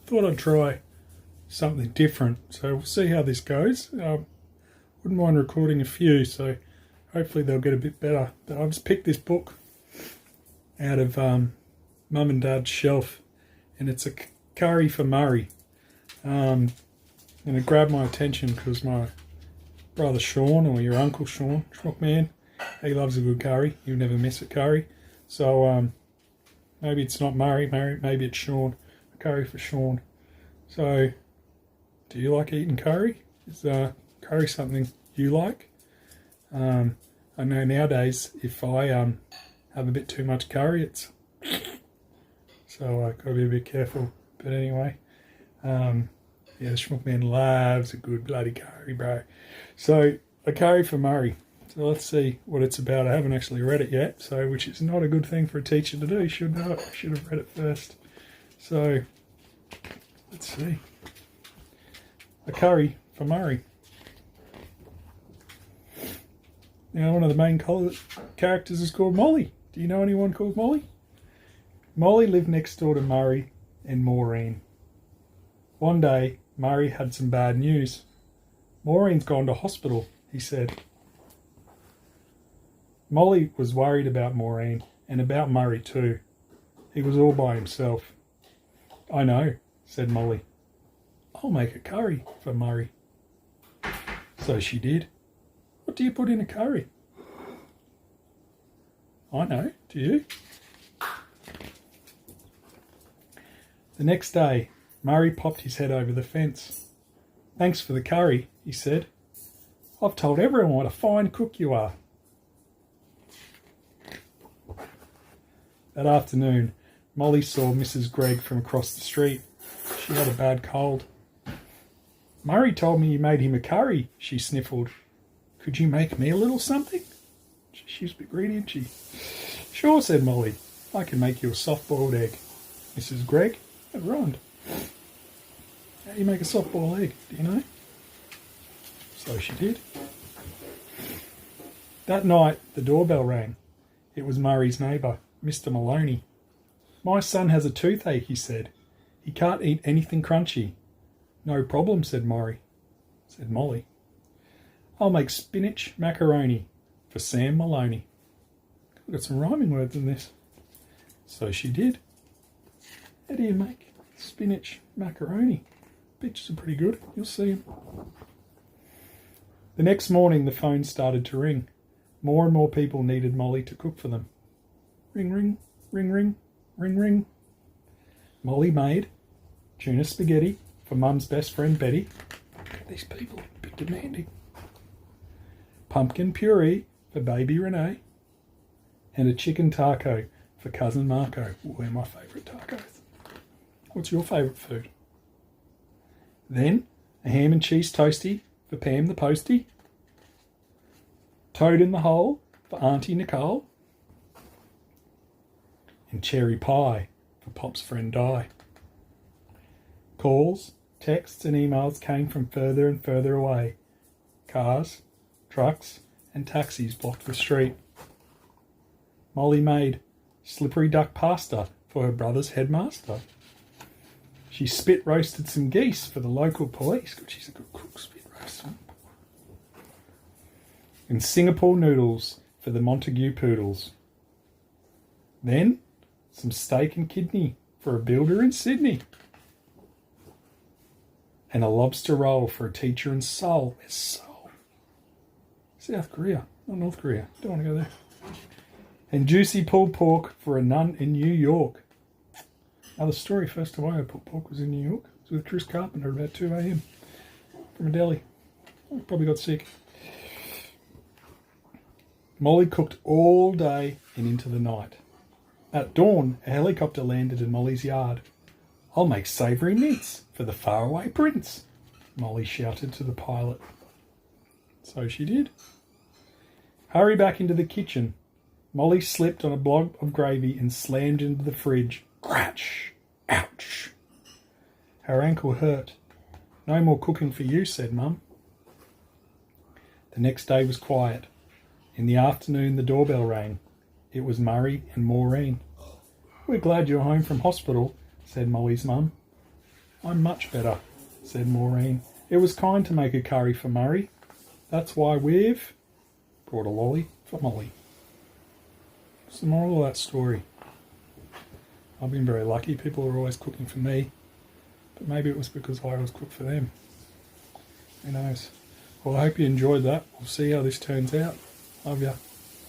thought I'd try something different. So we'll see how this goes. Wouldn't mind recording a few, so hopefully they'll get a bit better. But I've just picked this book out of Mum and Dad's shelf, and it's a curry for Murray. And it grabbed my attention because my brother Sean, or your uncle Sean, Schmuckman, he loves a good curry. You never miss a curry. So maybe it's not Murray, maybe it's Sean. A curry for Sean. So, do you like eating curry? Is curry something you like? I know nowadays if I have a bit too much curry, it's so I've got to be a bit careful. But anyway, yeah, the Schmuckman loves a good bloody curry, bro. So, a curry for Murray. So let's see what it's about. I haven't actually read it yet, so which is not a good thing for a teacher to do. You should know it. Should have read it first. So let's see. A curry for Murray. Now, one of the main characters is called Molly. Do you know anyone called Molly? Molly lived next door to Murray and Maureen. One day, Murray had some bad news. Maureen's gone to hospital, he said. Molly was worried about Maureen and about Murray too. He was all by himself. I know, said Molly. I'll make a curry for Murray. So she did. What do you put in a curry? I know, do you? The next day, Murray popped his head over the fence. Thanks for the curry, he said. I've told everyone what a fine cook you are. That afternoon, Molly saw Mrs. Gregg from across the street. She had a bad cold. Murray told me you made him a curry, she sniffled. Could you make me a little something? She was a bit greedy, isn't she? Sure, said Molly. I can make you a soft-boiled egg. Mrs. Gregg, that rhymed. How do you make a soft-boiled egg, do you know? So she did. That night, the doorbell rang. It was Murray's neighbour, Mr. Maloney. My son has a toothache, he said. He can't eat anything crunchy. No problem, said Molly. I'll make spinach macaroni for Sam Maloney. I've got some rhyming words in this. So she did. How do you make spinach macaroni? Pictures are pretty good. You'll see them. The next morning, the phone started to ring. More and more people needed Molly to cook for them. Ring, ring, ring, ring, ring, ring. Molly made tuna spaghetti for Mum's best friend Betty. Look at these people, a bit demanding. Pumpkin puree for baby Renee. And a chicken taco for cousin Marco. Ooh, they're my favourite tacos. What's your favourite food? Then a ham and cheese toastie for Pam the postie. Toad in the hole for Auntie Nicole. And cherry pie for Pop's friend Di. Calls, texts and emails came from further and further away. Cars, trucks and taxis blocked the street. Molly made slippery duck pasta for her brother's headmaster. She spit roasted some geese for the local police. God, she's a good cook, spit roast. And Singapore noodles for the Montague poodles. Then some steak and kidney for a builder in Sydney. And a lobster roll for a teacher in Seoul. Where's Seoul? South Korea, not North Korea. Don't want to go there. And juicy pulled pork for a nun in New York. Another story, first time I had pulled pork was in New York. It was with Chris Carpenter about 2 a.m. from a deli. I probably got sick. Molly cooked all day and into the night. At dawn, a helicopter landed in Molly's yard. I'll make savoury mince for the faraway prince, Molly shouted to the pilot. So she did. Hurry back into the kitchen. Molly slipped on a blob of gravy and slammed into the fridge. Cratch! Ouch! Her ankle hurt. No more cooking for you, said Mum. The next day was quiet. In the afternoon, the doorbell rang. It was Murray and Maureen. We're glad you're home from hospital, said Molly's mum. I'm much better, said Maureen. It was kind to make a curry for Murray. That's why we've brought a lolly for Molly. What's the moral of that story? I've been very lucky. People are always cooking for me. But maybe it was because I always cook for them. Who knows? Well, I hope you enjoyed that. We'll see how this turns out. Love ya.